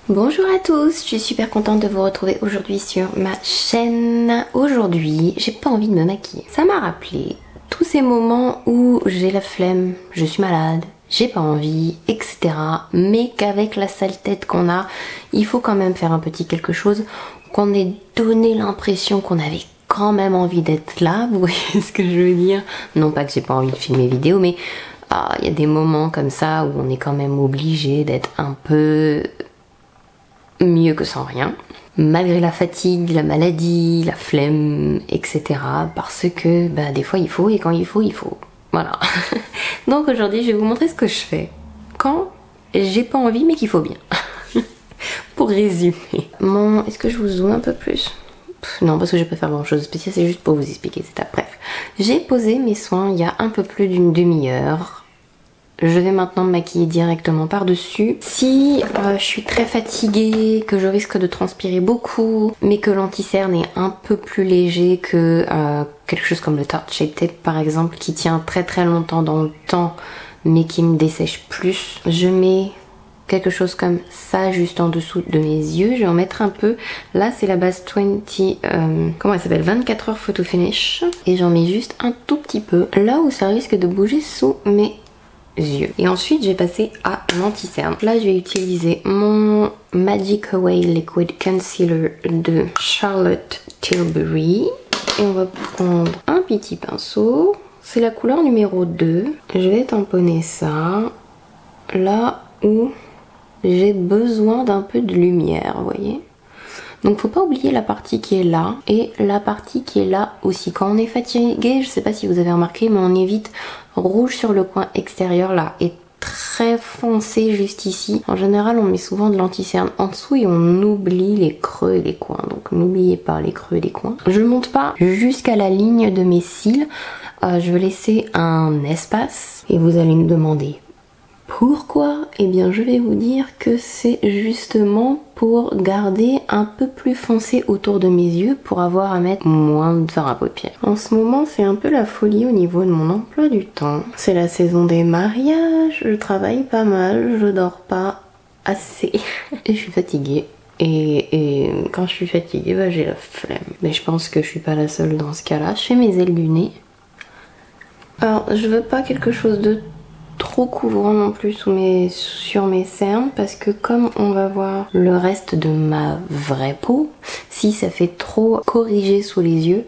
Bonjour à tous, je suis super contente de vous retrouver aujourd'hui sur ma chaîne. Aujourd'hui, j'ai pas envie de me maquiller. Ça m'a rappelé tous ces moments où j'ai la flemme, je suis malade, j'ai pas envie, etc. Mais qu'avec la sale tête qu'on a, il faut quand même faire un petit quelque chose, qu'on ait donné l'impression qu'on avait quand même envie d'être là, vous voyez ce que je veux dire? Non pas que j'ai pas envie de filmer vidéo, mais il y a des moments comme ça où on est quand même obligé d'être un peu mieux que sans rien, malgré la fatigue, la maladie, la flemme, etc. Parce que des fois il faut, et quand il faut, il faut. Voilà. Donc aujourd'hui je vais vous montrer ce que je fais quand j'ai pas envie mais qu'il faut bien. Pour résumer. Est-ce que je vous zoome un peu plus? Non, parce que je vais pas faire grand chose de spécial, c'est juste pour vous expliquer, c'est bref. J'ai posé mes soins il y a un peu plus d'une demi-heure. Je vais maintenant me maquiller directement par-dessus. Si je suis très fatiguée, que je risque de transpirer beaucoup, mais que l'anti-cerne est un peu plus léger que quelque chose comme le Tarte Shape Tape par exemple, qui tient très très longtemps dans le temps, mais qui me dessèche plus, je mets quelque chose comme ça juste en dessous de mes yeux. Je vais en mettre un peu. Là c'est la base 20, comment elle s'appelle, 24 heures photo finish. Et j'en mets juste un tout petit peu, là où ça risque de bouger sous mes yeux. Et ensuite j'ai passé à l'anti-cerne. Là je vais utiliser mon Magic Away Liquid Concealer de Charlotte Tilbury. Et on va prendre un petit pinceau. C'est la couleur numéro 2. Je vais tamponner ça là où j'ai besoin d'un peu de lumière, vous voyez. Donc faut pas oublier la partie qui est là et la partie qui est là aussi. Quand on est fatigué, je sais pas si vous avez remarqué, mais on évite rouge sur le coin extérieur là et très foncé juste ici. En général on met souvent de l'anti-cerne en dessous et on oublie les creux et les coins. Donc n'oubliez pas les creux et les coins. Je ne monte pas jusqu'à la ligne de mes cils. Je vais laisser un espace et vous allez me demander pourquoi? Eh bien je vais vous dire que c'est justement pour garder un peu plus foncé autour de mes yeux pour avoir à mettre moins de fard à paupières. En ce moment c'est un peu la folie au niveau de mon emploi du temps. C'est la saison des mariages, je travaille pas mal, je dors pas assez et je suis fatiguée. Et quand je suis fatiguée, j'ai la flemme. Mais je pense que je suis pas la seule dans ce cas-là. Je fais mes ailes du nez. Alors je veux pas quelque chose de trop couvrant non plus sur mes cernes, parce que comme on va voir le reste de ma vraie peau, si ça fait trop corrigé sous les yeux,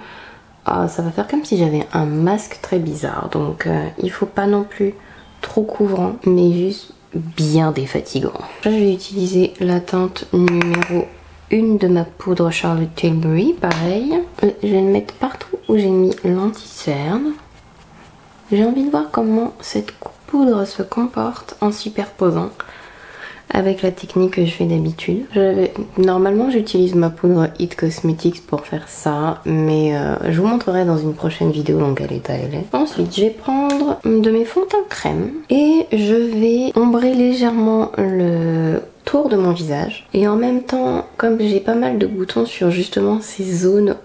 ça va faire comme si j'avais un masque très bizarre. Donc il faut pas non plus trop couvrant, mais juste bien défatigant. Là je vais utiliser la teinte numéro 1 de ma poudre Charlotte Tilbury, pareil. Je vais le mettre partout où j'ai mis l'anti-cerne. J'ai envie de voir comment cette poudre se comporte en superposant avec la technique que je fais d'habitude. Normalement j'utilise ma poudre It Cosmetics pour faire ça, mais je vous montrerai dans une prochaine vidéo dans quel état elle est. Ensuite je vais prendre de mes fonds de teint crème et je vais ombrer légèrement le tour de mon visage. Et en même temps, comme j'ai pas mal de boutons sur justement ces zones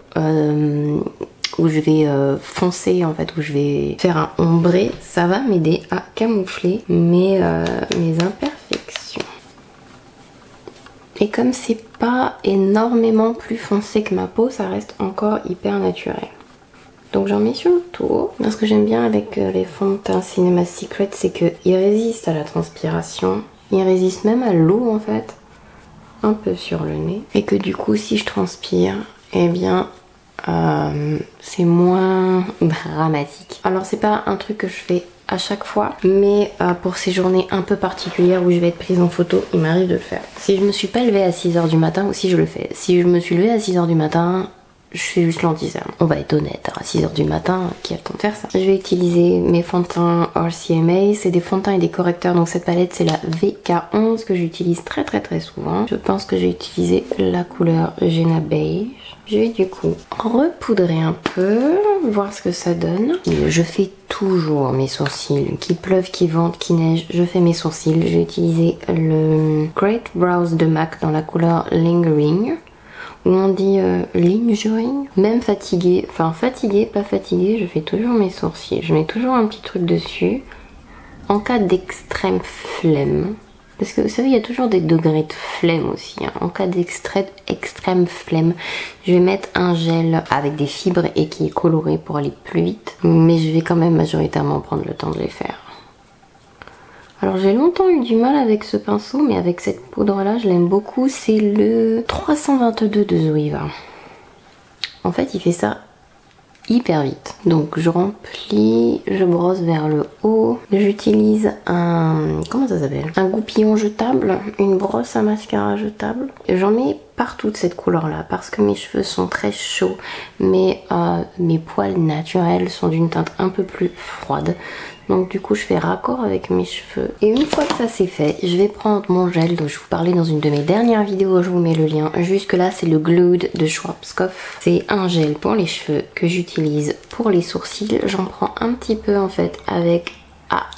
où je vais foncer en fait, où je vais faire un ombré, ça va m'aider à camoufler mes imperfections. Et comme c'est pas énormément plus foncé que ma peau, ça reste encore hyper naturel. Donc j'en mets sur le tour. Ce que j'aime bien avec les fonds de teint Cinema Secret, c'est qu'ils résistent à la transpiration. Ils résistent même à l'eau en fait, un peu sur le nez. Et que du coup si je transpire, eh bien c'est moins dramatique. Alors c'est pas un truc que je fais à chaque fois, mais pour ces journées un peu particulières où je vais être prise en photo, il m'arrive de le faire. Si je me suis pas levée à 6h du matin aussi, je le fais. Si je me suis levée à 6h du matin, je fais juste l'anti-cerne. On va être honnête, à 6h du matin, qui a le temps de faire ça? Je vais utiliser mes fonds de teint RCMA, c'est des fonds de teint et des correcteurs, donc cette palette c'est la VK11 que j'utilise très souvent. Je pense que j'ai utilisé la couleur Jenna Beige. Je vais du coup repoudrer un peu, voir ce que ça donne. Je fais toujours mes sourcils, qu'il pleuve, qu'il vente, qu'il neige, je fais mes sourcils. Je vais utiliser le Great Brows de MAC dans la couleur Lingering. Où on dit lingering. Même fatiguée, enfin fatiguée, pas fatiguée, je fais toujours mes sourcils. Je mets toujours un petit truc dessus. En cas d'extrême flemme, Parce que vous savez, il y a toujours des degrés de flemme aussi. Hein. En cas d'extrême flemme, je vais mettre un gel avec des fibres et qui est coloré pour aller plus vite. Mais je vais quand même majoritairement prendre le temps de les faire. Alors j'ai longtemps eu du mal avec ce pinceau, mais avec cette poudre là, je l'aime beaucoup. C'est le 322 de Zoeva. En fait, il fait ça hyper vite. Donc je remplis, je brosse vers le haut. J'utilise un... comment ça s'appelle? Un goupillon jetable, une brosse à mascara jetable. J'en mets partout de cette couleur là parce que mes cheveux sont très chauds, mais mes poils naturels sont d'une teinte un peu plus froide. Donc du coup je fais raccord avec mes cheveux. Et une fois que ça c'est fait, je vais prendre mon gel dont je vous parlais dans une de mes dernières vidéos, je vous mets le lien. Jusque là c'est le Glued de Schwarzkopf. C'est un gel pour les cheveux que j'utilise pour les sourcils. J'en prends un petit peu en fait avec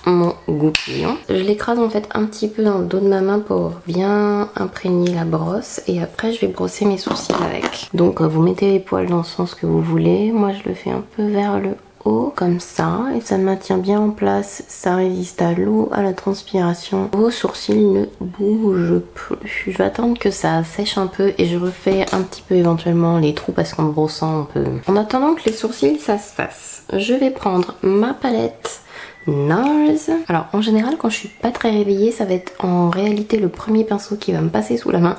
mon goupillon. Je l'écrase en fait un petit peu dans le dos de ma main pour bien imprégner la brosse. Et après je vais brosser mes sourcils avec. Donc vous mettez les poils dans le sens que vous voulez. Moi je le fais un peu vers le haut comme ça et ça maintient bien en place, ça résiste à l'eau, à la transpiration. Vos sourcils ne bougent plus. Je vais attendre que ça sèche un peu et je refais un petit peu éventuellement les trous parce qu'en brossant on peut. En attendant que les sourcils ça se fasse, je vais prendre ma palette NARS. Alors en général quand je suis pas très réveillée, ça va être en réalité le premier pinceau qui va me passer sous la main.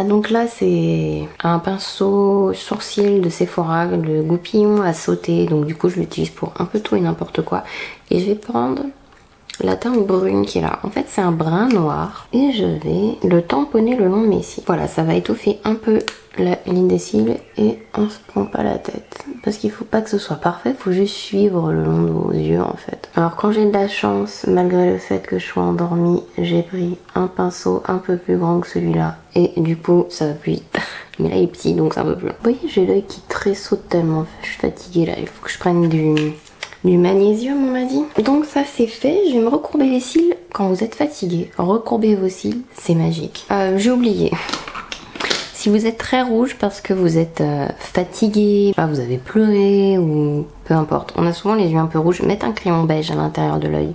Donc là c'est un pinceau sourcil de Sephora, le goupillon à sauter, donc du coup je l'utilise pour un peu tout et n'importe quoi. Et je vais prendre la teinte brune qui est là. En fait c'est un brun noir et je vais le tamponner le long de mes cils. Voilà, ça va étoffer un peu la ligne des cils et on se prend pas la tête. Parce qu'il faut pas que ce soit parfait, il faut juste suivre le long de vos yeux en fait. Alors quand j'ai de la chance, malgré le fait que je sois endormie, j'ai pris un pinceau un peu plus grand que celui-là. Et du coup ça va plus vite. Mais là il est petit donc c'est un peu plus long. Vous voyez j'ai l'œil qui tressaute tellement, je suis fatiguée là, il faut que je prenne du magnésium on m'a dit. Donc ça c'est fait, je vais me recourber les cils quand vous êtes fatigué. Recourbez vos cils, c'est magique. J'ai oublié. Si vous êtes très rouge parce que vous êtes fatigué, vous avez pleuré ou peu importe, on a souvent les yeux un peu rouges, mettre un crayon beige à l'intérieur de l'œil,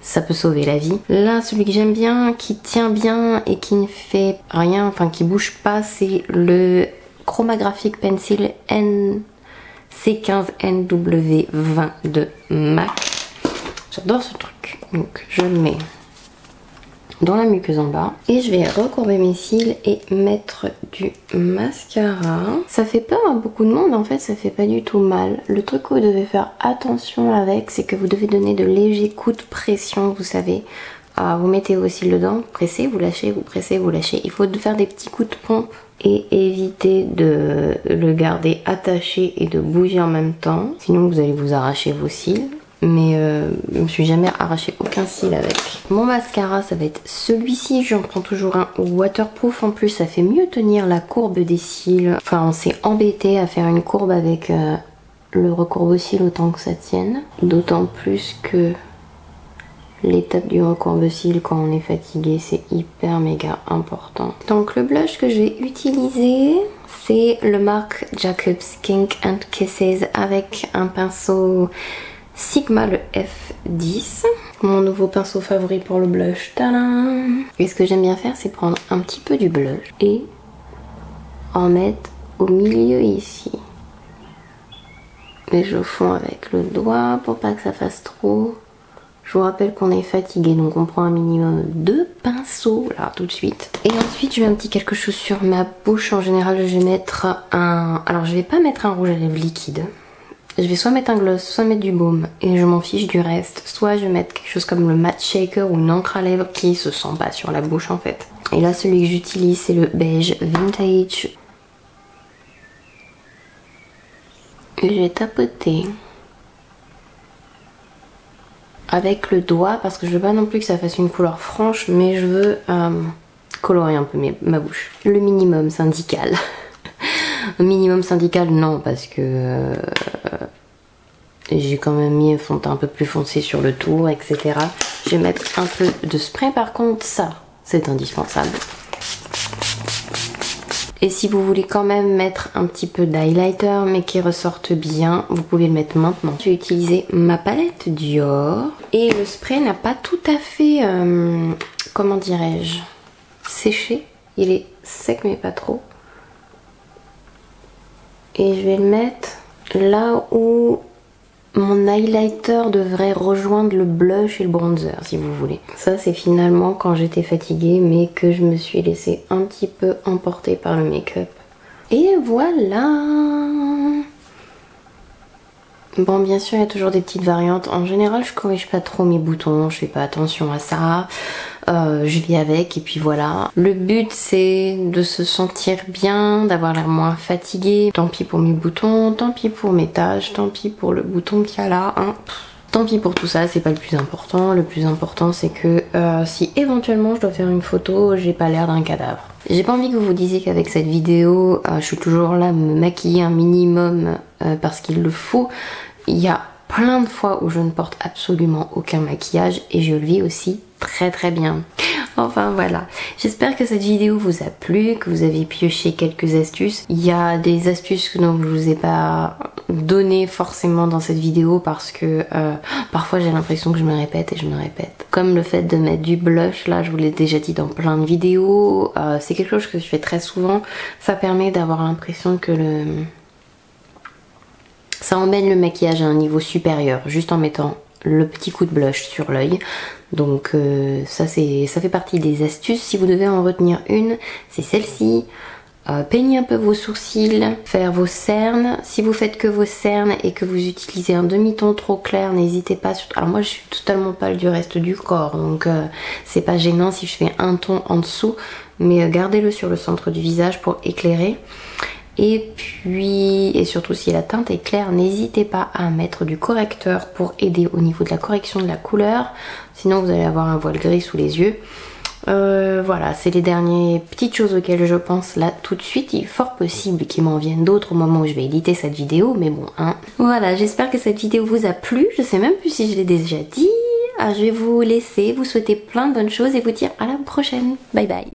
ça peut sauver la vie. Là celui que j'aime bien, qui tient bien et qui ne fait rien, enfin qui bouge pas, c'est le Chromographic Pencil C15NW20 de MAC. J'adore ce truc. Donc je le mets dans la muqueuse en bas et je vais recourber mes cils et mettre du mascara. Ça fait peur à beaucoup de monde, en fait ça fait pas du tout mal. Le truc que vous devez faire attention avec, c'est que vous devez donner de légers coups de pression, vous savez. Vous mettez vos cils dedans, vous pressez, vous lâchez, vous pressez, vous lâchez. Il faut faire des petits coups de pompe et éviter de le garder attaché et de bouger en même temps. Sinon vous allez vous arracher vos cils. Mais je me suis jamais arraché aucun cil avec. Mon mascara ça va être celui-ci, j'en prends toujours un waterproof en plus, ça fait mieux tenir la courbe des cils. Enfin on s'est embêté à faire une courbe avec le recourbe-cils autant que ça tienne. D'autant plus que l'étape du recourbe-cils quand on est fatigué c'est hyper méga important. Donc le blush que je vais utiliser c'est le Marc Jacobs Kink and Kisses avec un pinceau Sigma le F10, mon nouveau pinceau favori pour le blush. Tadam! Et ce que j'aime bien faire c'est prendre un petit peu du blush et en mettre au milieu ici. Et je fonds avec le doigt pour pas que ça fasse trop. Je vous rappelle qu'on est fatigué donc on prend un minimum de pinceaux là tout de suite. Et ensuite je mets un petit quelque chose sur ma bouche. En général je vais mettre un... Alors je vais pas mettre un rouge à lèvres liquide. Je vais soit mettre un gloss, soit mettre du baume et je m'en fiche du reste. Soit je vais mettre quelque chose comme le matte shaker ou une encre à lèvres qui se sent pas sur la bouche en fait. Et là celui que j'utilise c'est le beige vintage. Et j'ai tapoté avec le doigt parce que je veux pas non plus que ça fasse une couleur franche, mais je veux colorer un peu ma bouche. Le minimum syndical. Un minimum syndical non parce que j'ai quand même mis un fond de teint un peu plus foncé sur le tour, etc. Je vais mettre un peu de spray par contre, ça c'est indispensable. Et si vous voulez quand même mettre un petit peu d'highlighter mais qui ressorte bien, vous pouvez le mettre maintenant. J'ai utilisé ma palette Dior et le spray n'a pas tout à fait, comment dirais-je, séché. Il est sec mais pas trop. Et je vais le mettre là où mon highlighter devrait rejoindre le blush et le bronzer si vous voulez. Ça c'est finalement quand j'étais fatiguée mais que je me suis laissée un petit peu emporter par le make-up. Et voilà. Bon, bien sûr il y a toujours des petites variantes. En général je corrige pas trop mes boutons, je fais pas attention à ça. Je vis avec et puis voilà. Le but c'est de se sentir bien, d'avoir l'air moins fatigué. Tant pis pour mes boutons, tant pis pour mes taches, tant pis pour le bouton qu'il y a là. Hein. Tant pis pour tout ça, c'est pas le plus important. Le plus important c'est que si éventuellement je dois faire une photo, j'ai pas l'air d'un cadavre. J'ai pas envie que vous vous disiez qu'avec cette vidéo, je suis toujours là à me maquiller un minimum parce qu'il le faut. Il y a plein de fois où je ne porte absolument aucun maquillage et je le vis aussi très bien. Enfin voilà, j'espère que cette vidéo vous a plu, que vous avez pioché quelques astuces. Il y a des astuces dont je vous ai pas donné forcément dans cette vidéo parce que parfois j'ai l'impression que je me répète et je me répète. Comme le fait de mettre du blush, là je vous l'ai déjà dit dans plein de vidéos, c'est quelque chose que je fais très souvent. Ça permet d'avoir l'impression que ça emmène le maquillage à un niveau supérieur, juste en mettant le petit coup de blush sur l'œil. Donc ça fait partie des astuces. Si vous devez en retenir une, c'est celle-ci. Peignez un peu vos sourcils, faire vos cernes. Si vous faites que vos cernes et que vous utilisez un demi-ton trop clair, n'hésitez pas. Alors moi je suis totalement pâle du reste du corps, donc c'est pas gênant si je fais un ton en dessous, mais gardez-le sur le centre du visage pour éclairer. Et puis, et surtout si la teinte est claire, n'hésitez pas à mettre du correcteur pour aider au niveau de la correction de la couleur. Sinon vous allez avoir un voile gris sous les yeux. Voilà, c'est les dernières petites choses auxquelles je pense là tout de suite. Il est fort possible qu'il m'en vienne d'autres au moment où je vais éditer cette vidéo, mais bon, hein. Voilà, j'espère que cette vidéo vous a plu. Je sais même plus si je l'ai déjà dit. Je vais vous laisser, vous souhaiter plein de bonnes choses et vous dire à la prochaine. Bye bye.